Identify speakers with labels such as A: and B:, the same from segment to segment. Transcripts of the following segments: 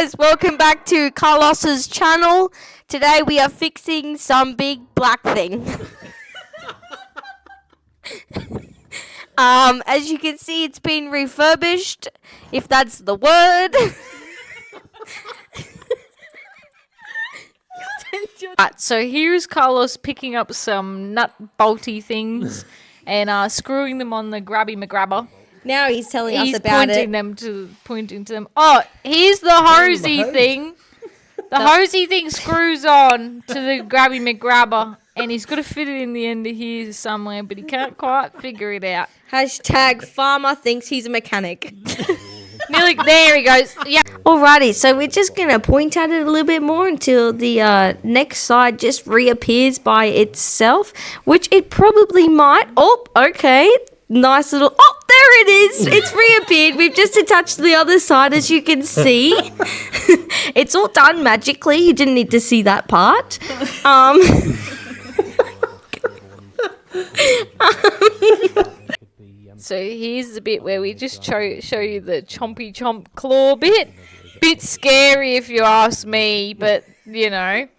A: guys, welcome back to Carlos's channel. Today we are fixing some big black thing. As you can see, it's been refurbished, if that's the word. So here's Carlos picking up some nut bolty things and screwing them on the grabby McGrabber.
B: Now he's telling us about it.
A: Pointing to them. Oh, here's the hosey thing. The hosey thing screws on to the grabby McGrabber, and he's got to fit it in the end of here somewhere, but he can't quite figure it out.
B: Hashtag farmer thinks he's a mechanic.
A: Nearly, there he goes. Yeah.
B: Alrighty, so we're just going to point at it a little bit more until the next side just reappears by itself, which it probably might. Oh, okay. Nice little... Oh, there it is. It's reappeared. We've just attached the other side, as you can see. It's all done magically. You didn't need to see that part.
A: So here's the bit where we just show you the chompy chomp claw bit. Bit scary if you ask me, but you know.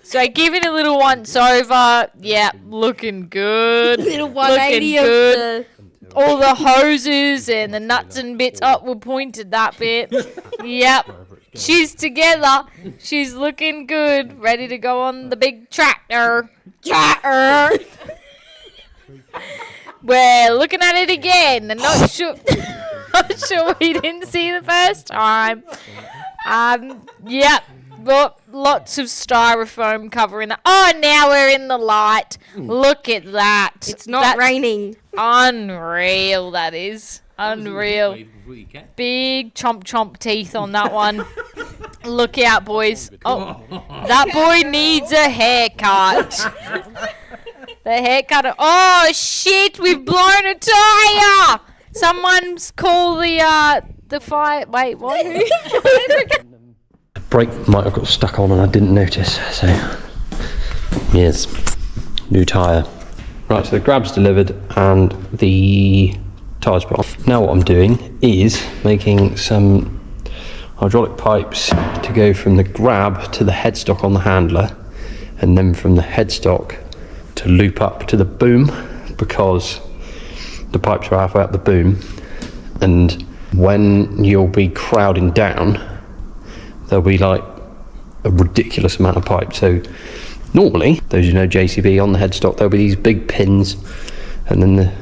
A: So give it a little once over. Yeah, looking good.
B: Little 180
A: looking good.
B: of the...
A: All the hoses and the nuts and bits up were pointed that bit. Yep. She's together. She's looking good. Ready to go on the big tractor. We're looking at it again. And not sure we didn't see the first time. Yep. Lots of styrofoam covering that. Oh, now we're in the light. Look at that.
B: It's not raining.
A: Unreal, that is. Unreal. Big chomp teeth on that one. Look out, boys. Oh, that boy needs a haircut. The haircut. Oh, shit, we've blown a tire. Someone's called the fire. Wait, what?
C: Brake might have got stuck on and I didn't notice, so yes, new tyre. Right, so the grab's delivered and the tyre's put on. Now what I'm doing is making some hydraulic pipes to go from the grab to the headstock on the handler, and then from the headstock to loop up to the boom, because the pipes are halfway up the boom, and when you'll be crowding down, there'll be like a ridiculous amount of pipe. So normally, those who know JCB, on the headstock there'll be these big pins, and then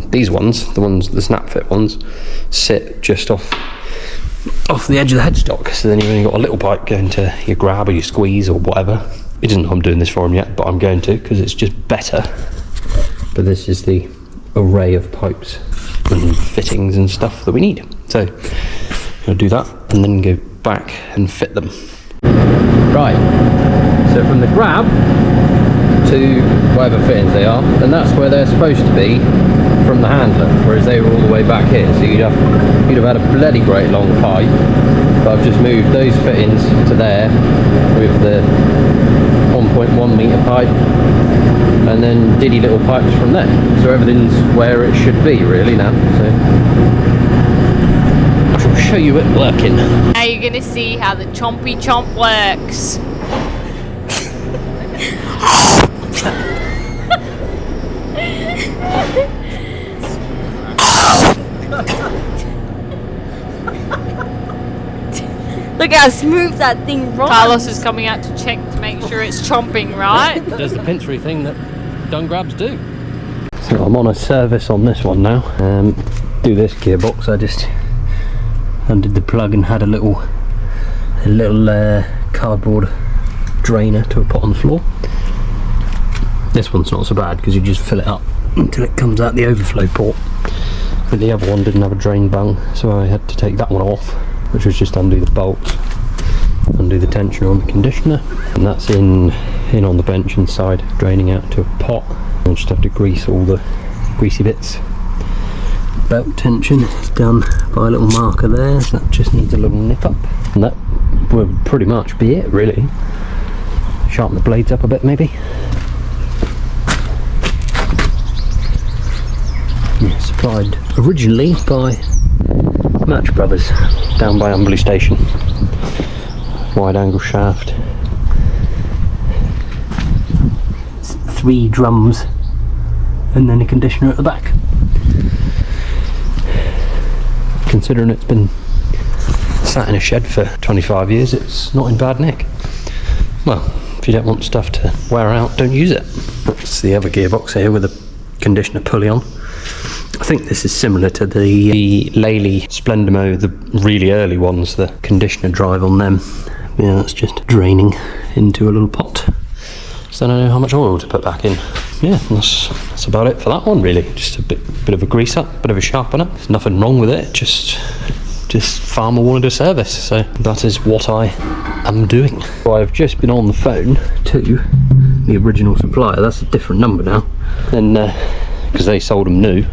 C: these ones, the snap fit ones, sit just off the edge of the headstock. So then you've only got a little pipe going to your grab or your squeeze or whatever. He doesn't know I'm doing this for him yet, but I'm going to, because it's just better. But this is the array of pipes and fittings and stuff that we need. So I'll do that and then go back and fit them. Right, so from the grab to whatever fittings they are, and that's where they're supposed to be from the handler, whereas they were all the way back here, so you'd have had a bloody great long pipe. But I've just moved those fittings to there with the 1.1 metre pipe, and then diddy little pipes from there, so everything's where it should be really now. So I'll show you it working.
A: Now you're going to see how the chompy chomp works.
B: Look how smooth that thing runs.
A: Carlos is coming out to check to make sure it's chomping right.
C: Does the pincery thing that done grabs do. So I'm on a service on this one now. Do this gearbox, I just undid the plug and had a little cardboard drainer to put on the floor. This one's not so bad because you just fill it up until it comes out the overflow port. But the other one didn't have a drain bung, so I had to take that one off, which was just undo the bolts, undo the tensioner on the conditioner, and that's in on the bench inside, draining out to a pot. I just have to grease all the greasy bits. Belt tension is done by a little marker there, so that just needs a little nip up, and that would pretty much be it really. Sharpen the blades up a bit maybe. Yeah, supplied originally by Match Brothers down by Humberley Station. Wide angle shaft. 3 drums and then a conditioner at the back. Considering it's been sat in a shed for 25 years, it's not in bad nick. Well, if you don't want stuff to wear out, don't use it. That's the other gearbox here with a conditioner pulley on. I think this is similar to the Lely Splendimo, the really early ones, the conditioner drive on them. Yeah, that's just draining into a little pot. So then I know how much oil to put back in. Yeah, that's about it for that one really. Just a bit of a grease up, bit of a sharpener. There's nothing wrong with it, just farmer wanted a service, so that is what I am doing. So I've just been on the phone to the original supplier. That's a different number now. And because they sold them new,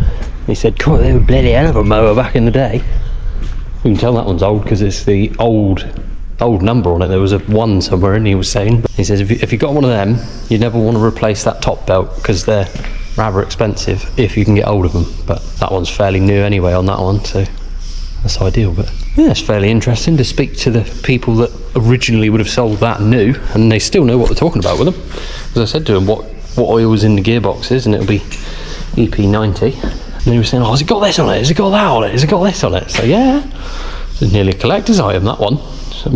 C: he said, God, they were bloody hell of a mower back in the day. You can tell that one's old because it's the old number on it. There was a 1 somewhere, and he was saying. But he says if you got one of them, you never want to replace that top belt because they're rather expensive if you can get hold of them. But that one's fairly new anyway on that one, so that's ideal. But yeah, it's fairly interesting to speak to the people that originally would have sold that new, and they still know what they're talking about with them. As I said to them, what oil was in the gearboxes, and it'll be EP90. And he was saying, oh, has it got this on it? Has it got that on it? Has it got this on it? So yeah, it's nearly a collector's item, that one,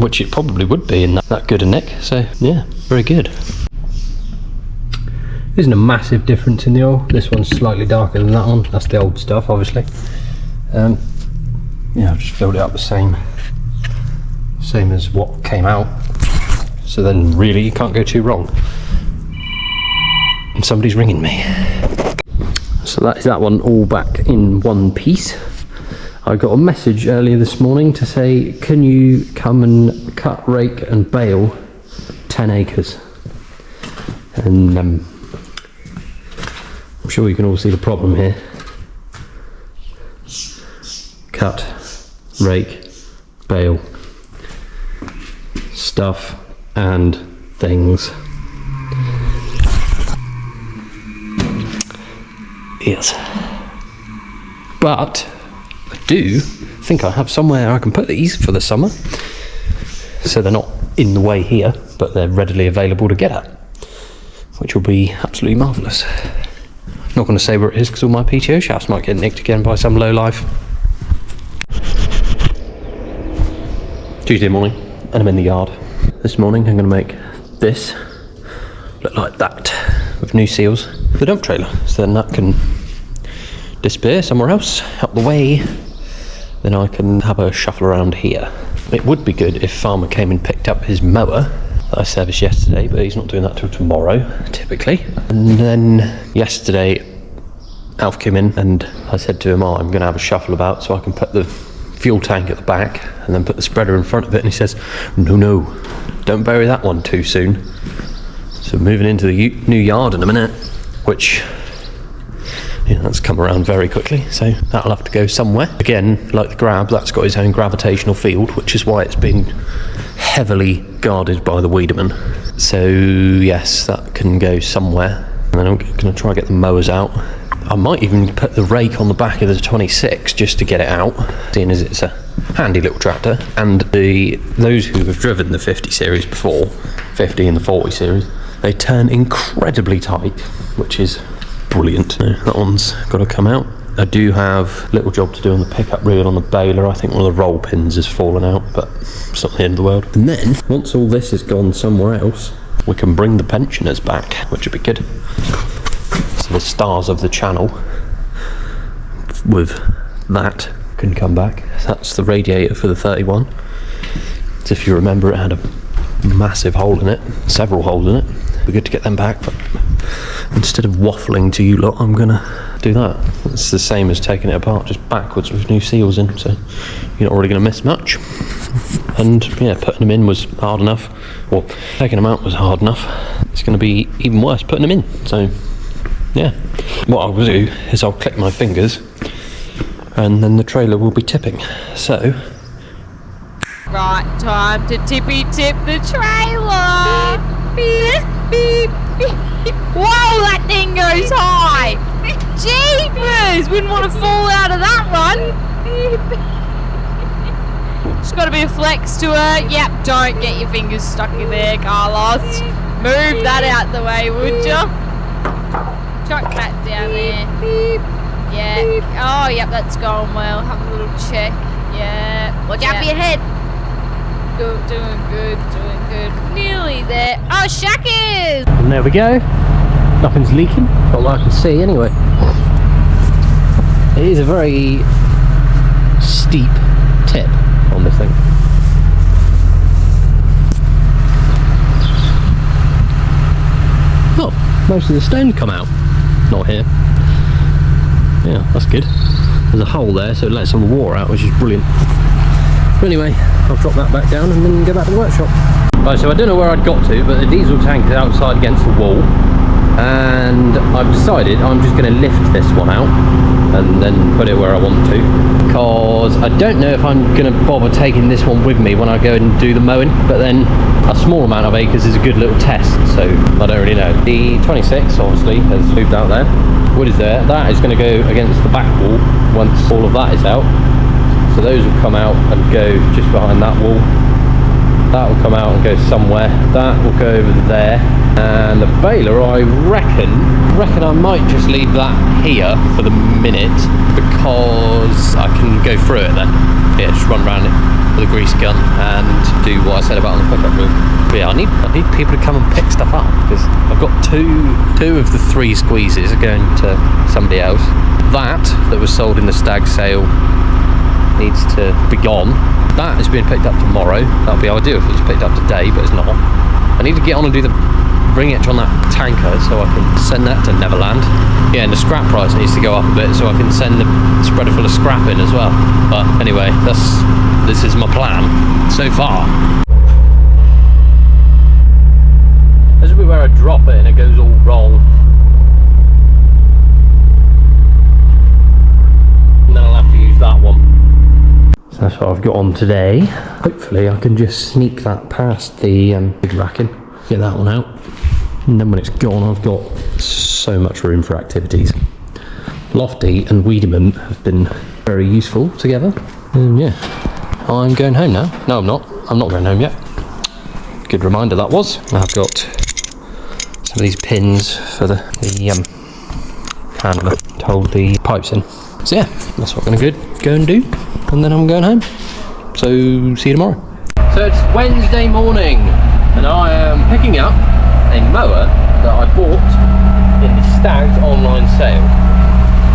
C: which it probably would be in that good a nick. So yeah, very good. Isn't a massive difference in the oil. This one's slightly darker than that one. That's the old stuff, obviously. Yeah, I've just filled it up the same as what came out. So then really you can't go too wrong. And somebody's ringing me. So that is that one all back in one piece. I got a message earlier this morning to say, can you come and cut, rake and bale 10 acres? And I'm sure you can all see the problem here. Cut, rake, bale, stuff and things. Yes. But I do think I have somewhere I can put these for the summer. So they're not in the way here, but they're readily available to get at, which will be absolutely marvellous. Not going to say where it is because all my PTO shafts might get nicked again by some lowlife. Tuesday morning, and I'm in the yard. This morning I'm going to make this look like that with new seals for the dump trailer, so then that can disappear somewhere else out the way. Then I can have a shuffle around here. It would be good if Farmer came and picked up his mower that I serviced yesterday, but he's not doing that till tomorrow typically. And then yesterday Alf came in and I said to him, oh, I'm going to have a shuffle about so I can put the fuel tank at the back and then put the spreader in front of it. And he says, no, don't bury that one too soon. So moving into the new yard in a minute, which, yeah, that's come around very quickly, so that'll have to go somewhere. Again, like the grab, that's got its own gravitational field, which is why it's been heavily guarded by the Wiedemann. So yes, that can go somewhere. And then I'm going to try and get the mowers out. I might even put the rake on the back of the 26 just to get it out, seeing as it's a handy little tractor. And those who have driven the 50 series before, 50 and the 40 series, they turn incredibly tight, which is brilliant. That one's got to come out. I do have a little job to do on the pickup reel on the baler. I think one of the roll pins has fallen out, but it's not the end of the world. And then, once all this has gone somewhere else, we can bring the pensioners back, which would be good. So the stars of the channel with that can come back. That's the radiator for the 31. So if you remember, it had a massive hole in it, several holes in it. It'd be good to get them back, but instead of waffling to you lot, I'm gonna do that. It's the same as taking it apart, just backwards with new seals in, so you're not really gonna miss much. And yeah, putting them in was hard enough, or taking them out was hard enough. It's gonna be even worse putting them in, so yeah. What I'll do is I'll click my fingers and then the trailer will be tipping. So
A: right, time to tippy tip the trailer. Beep, beep, beep. Whoa, that thing goes high. jeepers! Wouldn't want to fall out of that run. Just got a bit of flex to her. Yep, don't get your fingers stuck in there, Carlos. Move that out the way, would ya? Chuck that down there. Yeah. Oh, yep, that's going well. Have a little check. Yeah. Watch out for your head. Good, doing good. Nearly there. Oh, shackers!
C: And there we go. Nothing's leaking. Not that I can see anyway. It is a very steep tip on this thing. Oh, most of the stones come out. Not here. Yeah, that's good. There's a hole there, so it lets some water out, which is brilliant. But anyway, I'll drop that back down and then go back to the workshop. Right, so I don't know where I'd got to, but the diesel tank is outside against the wall. And I've decided I'm just going to lift this one out and then put it where I want to, because I don't know if I'm going to bother taking this one with me when I go and do the mowing, but then a small amount of acres is a good little test, so I don't really know. The 26 obviously has moved out there. Wood is there. That is going to go against the back wall once all of that is out, so those will come out and go just behind that wall. That will come out and go somewhere. That will go over there. And the baler, I reckon I might just leave that here for the minute, because I can go through it then. Yeah, just run around it with a grease gun and do what I said about on the pickup wheel. But yeah, I need people to come and pick stuff up, because I've got two of the 3 squeezes are going to somebody else. That was sold in the stag sale needs to be gone. That is being picked up tomorrow. That would be ideal if it was picked up today, but it's not. I need to get on and do the bring it on that tanker so I can send that to Neverland. Yeah, and the scrap price needs to go up a bit so I can send the spreader full of scrap in as well. But anyway, this is my plan so far. This will be where I drop it and it goes all wrong. And then I'll have to use that one. So that's what I've got on today. Hopefully I can just sneak that past the big racking, get that one out, and then when it's gone I've got so much room for activities. Lofty and Wiedemann have been very useful together, and yeah, I'm going home now. No, I'm not going home yet. Good reminder that was. I've got some of these pins for the handler to hold the pipes in. So yeah, that's what I'm going to go and do, and then I'm going home. So see you tomorrow. So it's Wednesday morning, and I am picking up a mower that I bought in the Stag's online sale.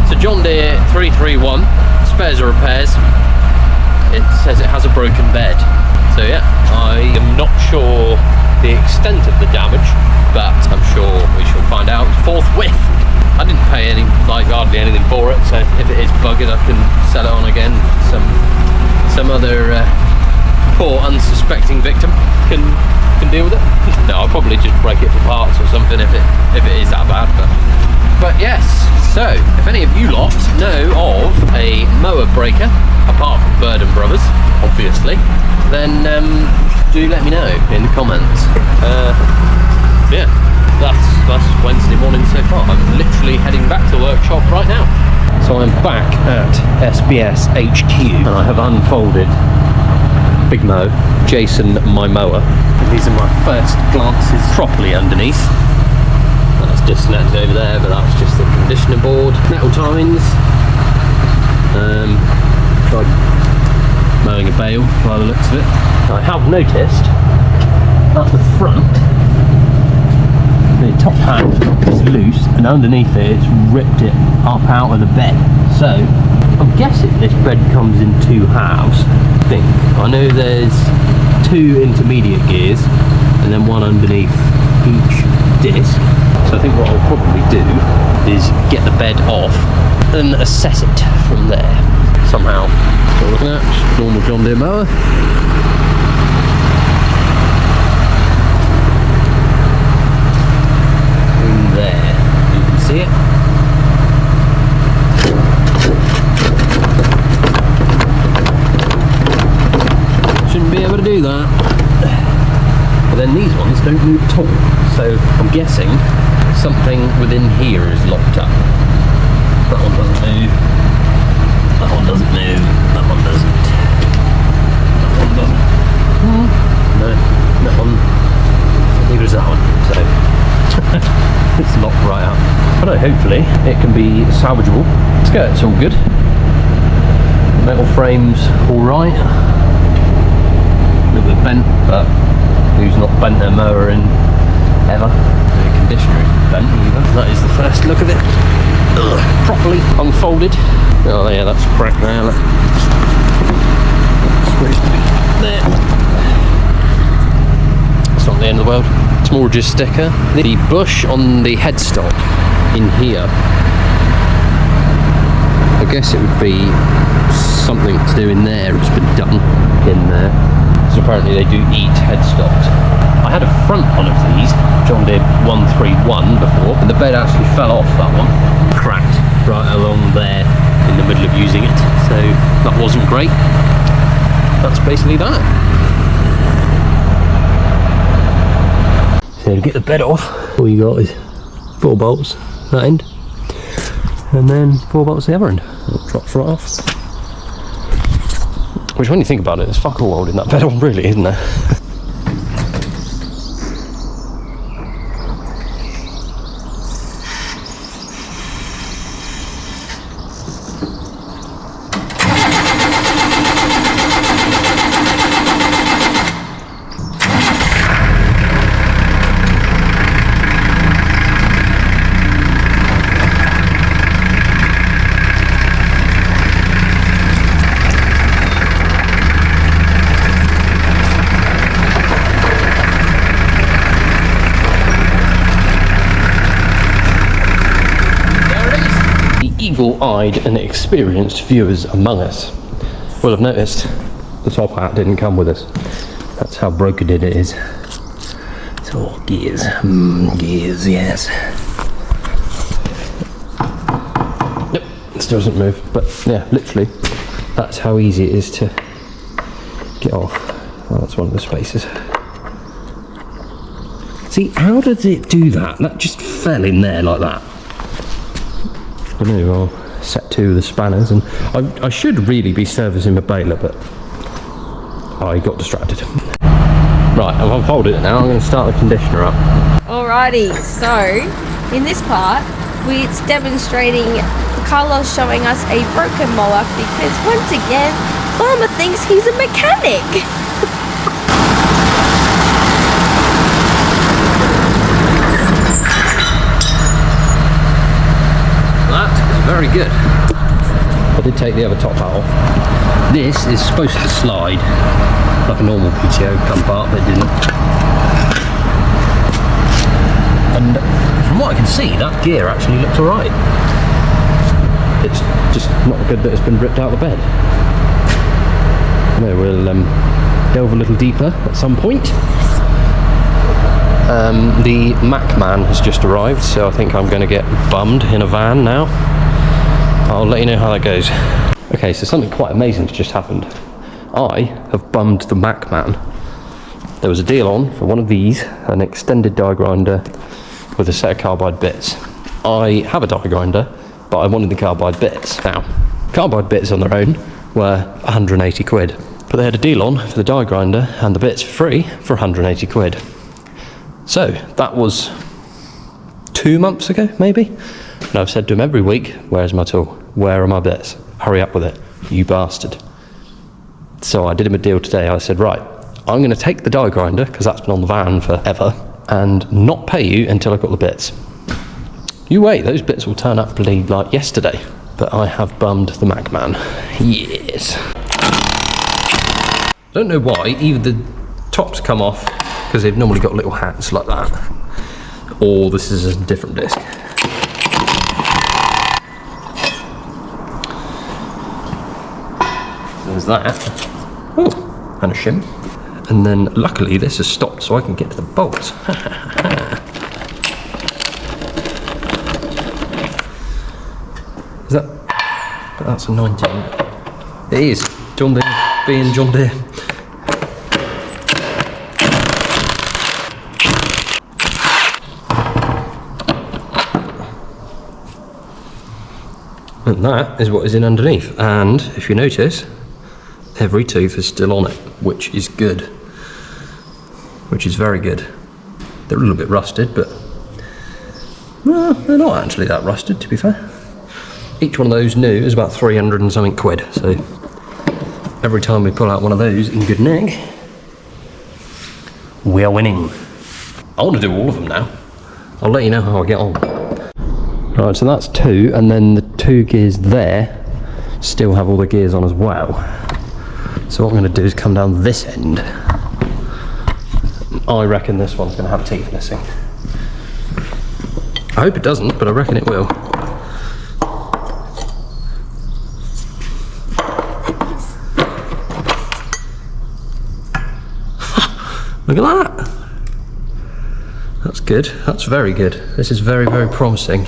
C: It's a John Deere 331, spares or repairs. It says it has a broken bed. So yeah, I am not sure the extent of the damage, but I'm sure we shall find out forthwith. I didn't pay hardly anything for it, so if it is buggered I can sell it on again. Some other poor unsuspecting victim can deal with it. No, I'll probably just break it for parts or something if it is that bad. But yes, so if any of you lot know of a mower breaker, apart from Bird and Brothers, obviously, then do let me know in the comments. Yeah. That's Wednesday morning so far. I'm literally heading back to the workshop right now. So I'm back at SBS HQ and I have unfolded Big Mo, Jason my mower. And these are my first glances properly underneath. That's disconnected over there, but that's just the conditioner board. Metal tines. Tried mowing a bale by the looks of it. I have noticed at the front the top hand is loose, and underneath it it's ripped it up out of the bed. So I'm guessing this bed comes in 2 halves. I think I know there's 2 intermediate gears and then one underneath each disc. So I think what I'll probably do is get the bed off and assess it from there somehow. So looking at just normal John Deere mower. There, you can see it. Shouldn't be able to do that. But then these ones don't move at all. So I'm guessing something within here is locked up. That one doesn't move. That one doesn't move. That one doesn't. That one doesn't. No, that one. Neither is that one. So it's locked right up. But no, hopefully it can be salvageable. Skirt's all good. Metal frame's all right. A little bit bent, but who's not bent their mower in ever? The conditioner isn't bent either. That is the first look of it. Properly unfolded. Oh yeah, that's cracked there. Look. Supposed to be there. It's not the end of the world. It's more just sticker. The bush on the headstock in here, I guess it would be something to do in there. It's been done in there. So apparently they do eat headstocks. I had a front one of these, John Deere 131 before, and the bed actually fell off that one. Cracked right along there in the middle of using it. So that wasn't great. That's basically that. So to get the bed off, all you got is 4 bolts that end, and then 4 bolts the other end. It drops right off. Which, when you think about it, there's fuck all holding that bed on, really, isn't there? Eagle-eyed and experienced viewers among us will have noticed the top hat didn't come with us. That's how broken it is. So gears, gears, yes. Yep, it still doesn't move, but yeah, literally, that's how easy it is to get off. Oh, that's one of the spaces. See, how did it do that? That just fell in there like that. I know, I'll set 2 of the spanners, and I should really be servicing my baler, but I got distracted. Right, I've unfolded it now. I'm going to start the conditioner up.
B: Alrighty, so in this part, it's demonstrating Carlos showing us a broken mower because once again, Farmer thinks he's a mechanic.
C: Very good. I did take the other top hat off. This is supposed to slide like a normal PTO come apart, but it didn't. And from what I can see, that gear actually looks alright. It's just not good that it's been ripped out of the bed. No, we'll delve a little deeper at some point. The Mac man has just arrived, so I think I'm going to get bummed in a van now. I'll let you know how that goes. Okay, so something quite amazing has just happened. I have bummed the Mac man. There was a deal on for one of these, an extended die grinder with a set of carbide bits. I have a die grinder, but I wanted the carbide bits. Now, carbide bits on their own were 180 quid, but they had a deal on for the die grinder and the bits for free for 180 quid. So that was 2 months ago, maybe? And I've said to him every week, where's my tool? Where are my bits? Hurry up with it, you bastard. So I did him a deal today. I said, right, I'm going to take the die grinder, because that's been on the van forever, and not pay you until I've got the bits. You wait, those bits will turn up bloody like yesterday. But I have bummed the Mac man. Yes. I don't know why, either the tops come off, because they've normally got little hats like that, or this is a different disc. There's that. Oh, and a shim. And then luckily this has stopped so I can get to the bolts. Is that? That's a 19. It is. John Deere being John Deere. And that is what is in underneath. And if you notice, every tooth is still on it, which is good. Which is very good. They're a little bit rusted, but well, they're not actually that rusted, to be fair. Each one of those new is about 300 and something quid, so every time we pull out one of those in good nick, we are winning. I want to do all of them now. I'll let you know how I get on. Right, so that's 2, and then the 2 gears there still have all the gears on as well. So what I'm going to do is come down this end. I reckon this one's going to have teeth missing. I hope it doesn't, but I reckon it will. Look at that! That's good. That's very good. This is very, very promising.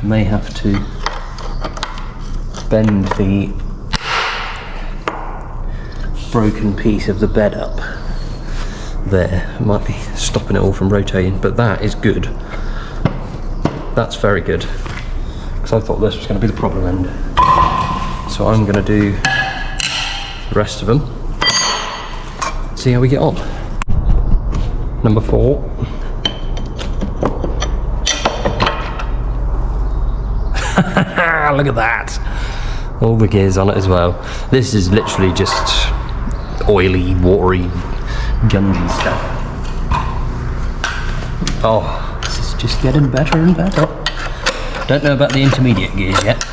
C: May have to bend the broken piece of the bed up there. It might be stopping it all from rotating, but that is good. That's very good, because I thought this was going to be the problem end. So I'm going to do the rest of them, see how we get on. Number 4. Look at that! All the gears on it as well. This is literally just oily, watery, gungy stuff. Oh, this is just getting better and better. Don't know about the intermediate gears yet.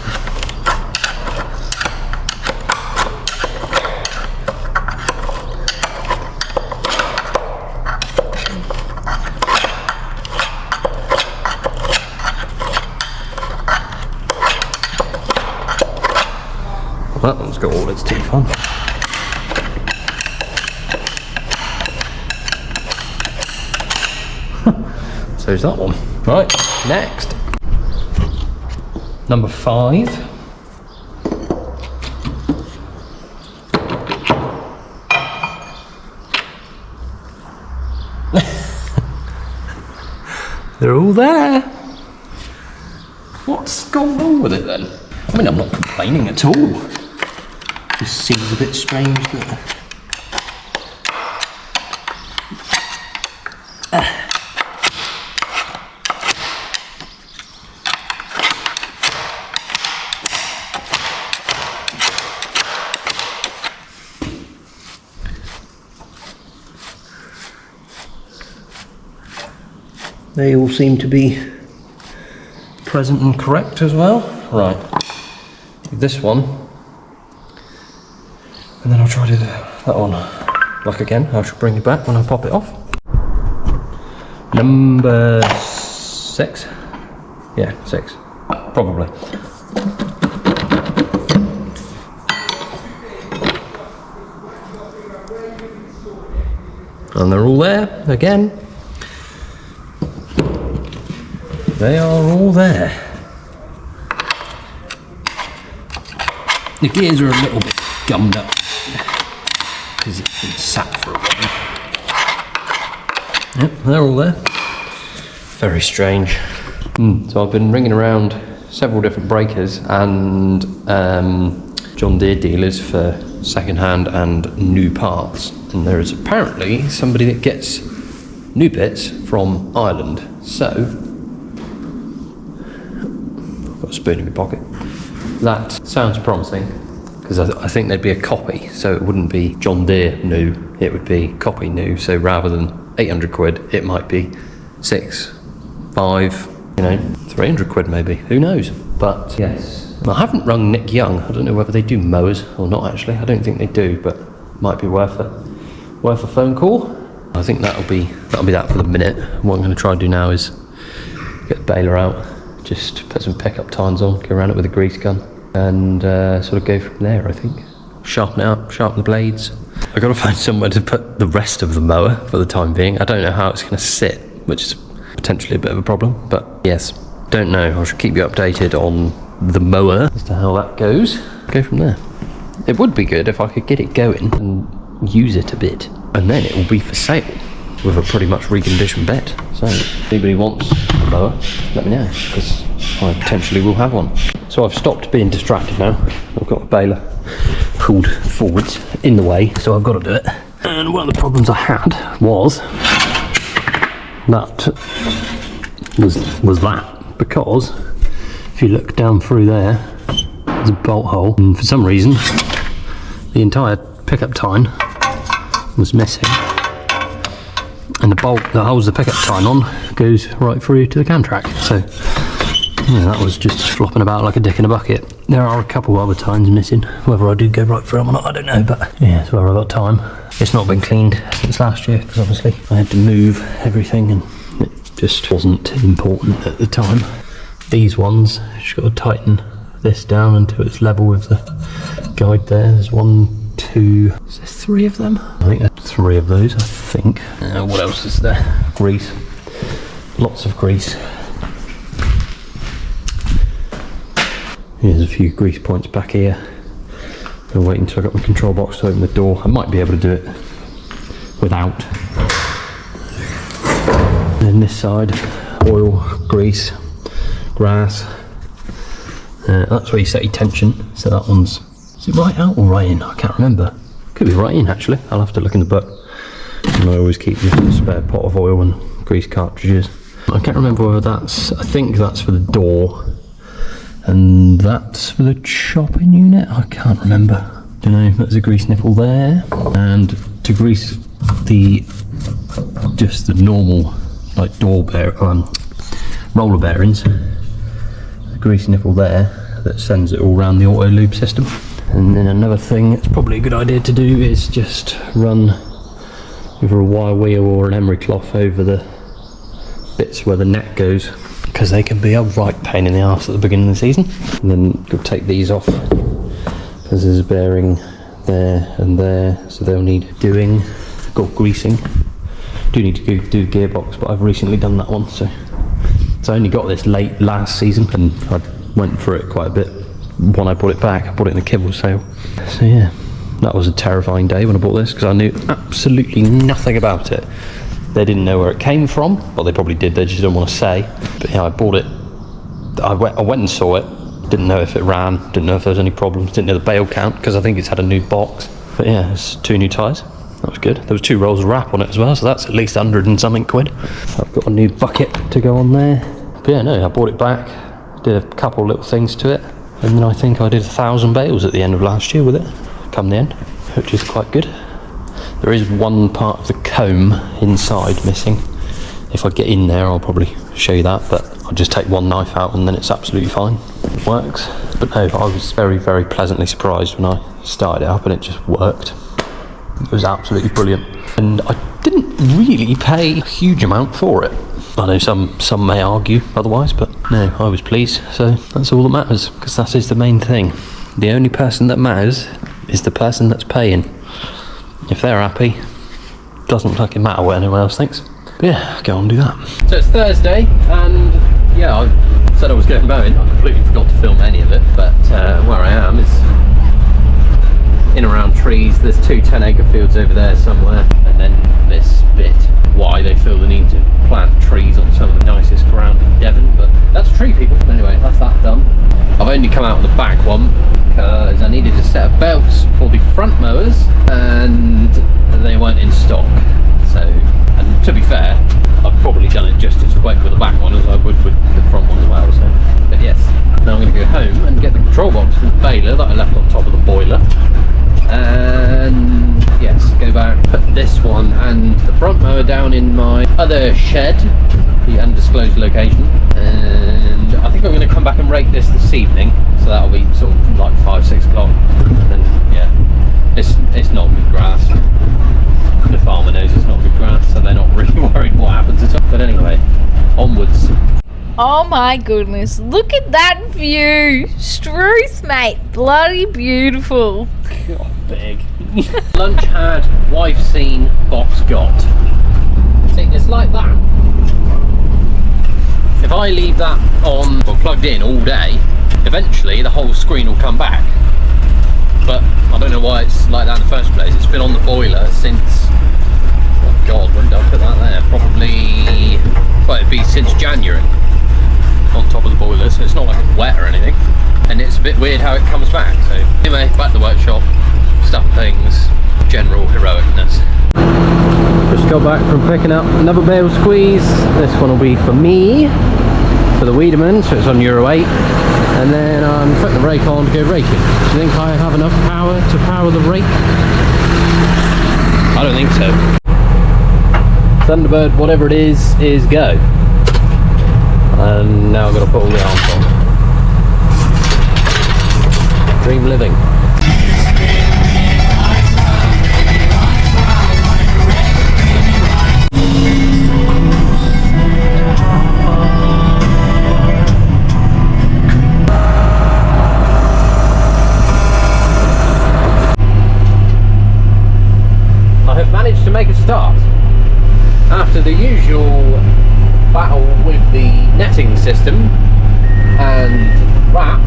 C: That one's got all its teeth on. So's that one. Right, next. Number 5. They're all there. What's gone wrong with it then? I mean, I'm not complaining at all. Just seems a bit strange that they all seem to be present and correct as well. Right, this one, and then I'll try to do that one. Like again, I shall bring it back when I pop it off. Number 6. Yeah, 6. Probably. And they're all there again. They are all there. The gears are a little bit gummed up because it's been sat for a while. Yep, they're all there. Very strange. So I've been ringing around several different breakers and John Deere dealers for second-hand and new parts, and there is apparently somebody that gets new bits from Ireland. So I've got a spoon in my pocket. That sounds promising, because I think there'd be a copy, so it wouldn't be John Deere new, it would be copy new. So rather than 800 quid, it might be 6, 5, 300 quid maybe, who knows. But yes, I haven't rung Nick Young. I don't know whether they do mowers or not actually. I don't think they do, but might be worth a phone call. I think that'll be that for the minute. What I'm going to try and do now is get the baler out, just put some pickup tines on, go around it with a grease gun, and sort of go from there. I think sharpen it up, sharpen the blades. I've got to find somewhere to put the rest of the mower for the time being. I don't know how it's going to sit, which is potentially a bit of a problem, but yes, don't know. I should keep you updated on the mower as to how that goes. Go from there. It would be good if I could get it going and use it a bit. and then it will be for sale with a pretty much reconditioned bed. So if anybody wants a mower, let me know, because I potentially will have one. So I've stopped being distracted now. I've got a baler pulled forwards in the way, so I've got to do it. And one of the problems I had was that because if you look down through there, there's a bolt hole, and for some reason the entire pickup tine was missing, and the bolt that holds the pickup tine on goes right through to the cam track. So yeah, that was just flopping about like a dick in a bucket. There are a couple other tines missing. Whether I do go right through them or not, I don't know, but yeah, so I've got time. It's not been cleaned since last year because obviously I had to move everything and it just wasn't important at the time. These ones, just got to tighten this down until it's level with the guide there. There's 1, 2, is there 3 of them? I think there's 3 of those, I think. What else is there? Grease. Lots of grease. Here's a few grease points back here. I'm waiting until I got my control box to open the door. I might be able to do it without. And then this side, oil, grease, grass. That's where you set your tension. So that one's, is it right out or right in? I can't remember. Could be right in actually. I'll have to look in the book. And I always keep just a spare pot of oil and grease cartridges. I can't remember whether that's, I think that's for the door. And that's for the chopping unit? I can't remember. Don't know, there's a grease nipple there. And to grease just the normal, like roller bearings, a grease nipple there that sends it all around the auto lube system. And then another thing that's probably a good idea to do is just run either a wire wheel or an emery cloth over the bits where the net goes, because they can be a right pain in the arse at the beginning of the season. And then you'll take these off because there's a bearing there and there, so they'll need doing, got greasing. Do need to do gearbox, but I've recently done that one, so I only got this late last season and I went through it quite a bit when I bought it back. I bought it in the kibble sale. So yeah, that was a terrifying day when I bought this because I knew absolutely nothing about it. They didn't know where it came from. Well, they probably did, they just didn't want to say. But yeah, I bought it, I went and saw it, didn't know if it ran, didn't know if there was any problems, didn't know the bale count because I think it's had a new box. But yeah, it's 2 new tyres, that was good. There was 2 rolls of wrap on it as well, so that's at least 100 and something quid. I've got a new bucket to go on there. But yeah, no, I bought it back, did a couple little things to it, and then I think I did 1,000 bales at the end of last year with it, come the end, which is quite good. There is one part of the comb inside missing. If I get in there, I'll probably show you that, but I'll just take one knife out and then it's absolutely fine. It works. But no, I was very, very pleasantly surprised when I started it up and it just worked. It was absolutely brilliant. And I didn't really pay a huge amount for it. I know some may argue otherwise, but no, I was pleased. So that's all that matters, because that is the main thing. The only person that matters is the person that's paying. If they're happy, doesn't fucking matter what anyone else thinks. But yeah, go on and do that. So it's Thursday, and yeah, I said I was going Baling. I completely forgot to film any of it, but where I am is in around trees. There's 2 10-acre fields over there somewhere, and then this bit. Why they feel the need to plant trees on some of the nicest ground in Devon, but that's tree people. Anyway, that's that done. I've only come out on the back one because I needed a set of belts for the front mowers and they weren't in stock. So, and to be fair, I've probably done it just as quick with the back one as I would with the front one as well. So, but yes, now I'm going to go home and get the control box from the baler that I left on top of the boiler. And yes, go back, put this one and the front mower down in my other shed, the undisclosed location, and I think I'm going to come back and rake this evening, so that'll be sort of like 5-6 o'clock. And then yeah, it's not good grass. The farmer knows it's not good grass, so they're not really worried what happens at all. But anyway, onwards.
A: Oh my goodness, look at that view. Struth, mate, bloody beautiful.
C: God, big. Lunch had, wife seen, box got. See, it's like that. If I leave that on or plugged in all day, eventually the whole screen will come back. But I don't know why it's like that in the first place. It's been on the boiler since God, when did I put that there? Probably, well, it'd be since January on top of the boiler, so it's not like it's wet or anything. And it's a bit weird how it comes back. So anyway, back to the workshop, stuff things, general heroicness. Just got back from picking up another bale squeeze. This one will be for me, for the Wiedemann, so it's on Euro 8. And then I'm putting the rake on to go raking. Do you think I have enough power to power the rake? I don't think so. Thunderbird, whatever it is go. And now I've got to put all the arms on. Dream living. To make a start after the usual battle with the netting system and wrap.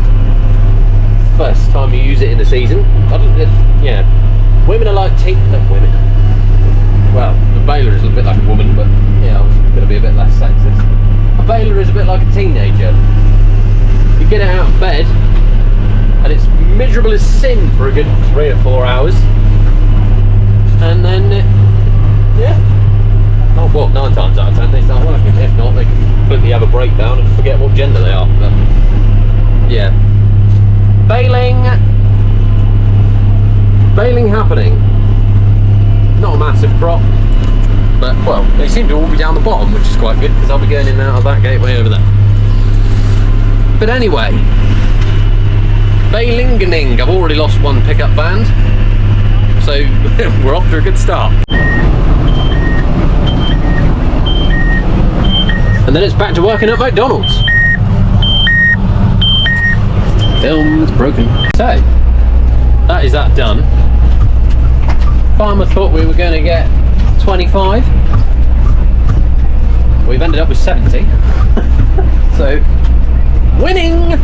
C: First time you use it in the season. Yeah, women are like women. Well, the baler is a bit like a woman, but yeah, I was going to be a bit less sexist. A baler is a bit like a teenager. You get it out of bed, and it's miserable as sin for a good 3 or 4 hours. And then, yeah, oh, well, 9 times out of 10 they start working. If not, they completely have a breakdown and forget what gender they are. But, yeah. Baling happening. Not a massive crop, but, well, they seem to all be down the bottom, which is quite good, because I'll be going in and out of that gateway over there. But anyway, balingening. I've already lost one pickup band. So we're off to a good start. And then it's back to working at McDonald's. Film's broken. So, that is that done. Farmer thought we were going to get 25. We've ended up with 70. So, winning!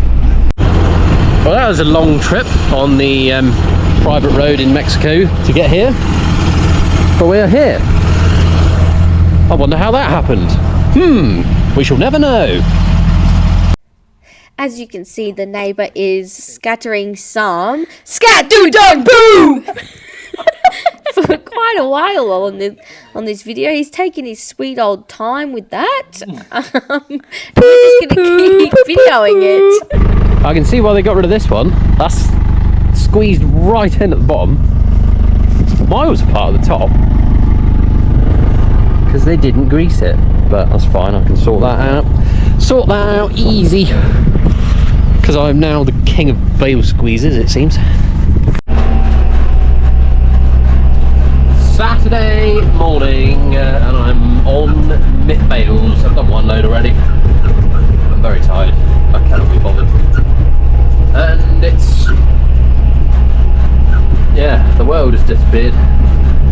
C: Well, that was a long trip on the private road in Mexico to get here, but we're here. I wonder how that happened. We shall never know.
B: As you can see, the neighbour is scattering some scat-doo-dog-boo for quite a while on this video. He's taking his sweet old time with that. We're just going to keep videoing it.
C: I can see why they got rid of this one. That's squeezed right in at the bottom, miles apart at the top, because they didn't grease it. But that's fine, I can sort that out easy, because I'm now the king of bale squeezes, it seems. Saturday morning, and I'm on mitt bales. I've done one load already. I'm very tired, I cannot be bothered, and it's, yeah, the world has disappeared,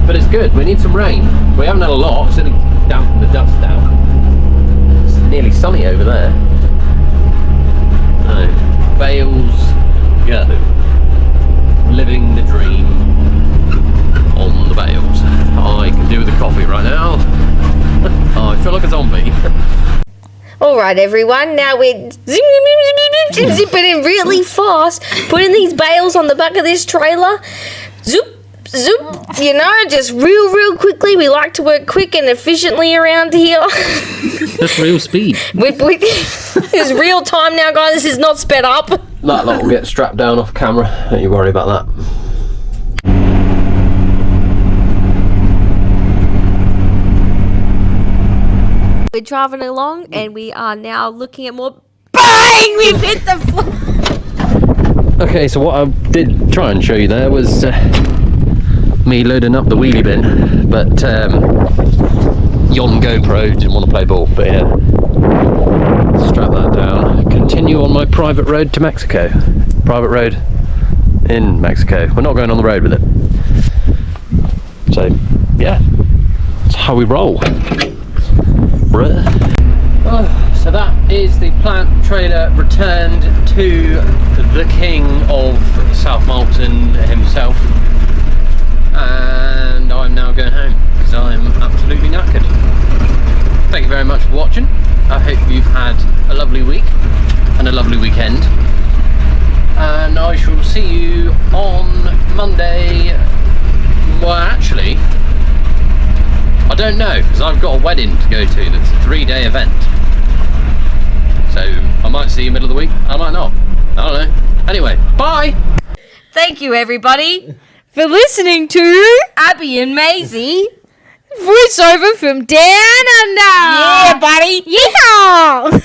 C: but it's good. We need some rain. We haven't had a lot, it's only dampened the dust down. It's nearly sunny over there. No, bales go. Living the dream on the bales. I can do with the coffee right now. Oh, I feel like a zombie.
B: Alright everyone, now we're zipping in really fast, putting these bales on the back of this trailer. Zoop, zoop, you know, just real quickly. We like to work quick and efficiently around here.
C: That's real speed.
B: It's real time now, guys. This is not sped up.
C: That lot will get strapped down off camera. Don't you worry about that.
B: We're driving along and we are now looking at more. Bang! We've hit the floor.
C: Okay, so what I did try and show you there was me loading up the wheelie bin, but yon GoPro didn't want to play ball. But yeah, strap that down. Continue on my private road to Mexico. Private road in Mexico. We're not going on the road with it. So yeah, that's how we roll. So that is the plant trailer returned to the king of South Malton himself, and I'm now going home. because I'm absolutely knackered. Thank you very much for watching. I hope you've had a lovely week and a lovely weekend. And I shall see you on Monday. Well, actually, I don't know, because I've got a wedding to go to that's a 3-day event. So I might see you middle of the week, I might not. I don't know. Anyway, bye!
B: Thank you, everybody.
A: For listening to
B: Abby and Maisie.
A: voiceover from Down Under.
B: Yeah, buddy.
A: Yeehaw!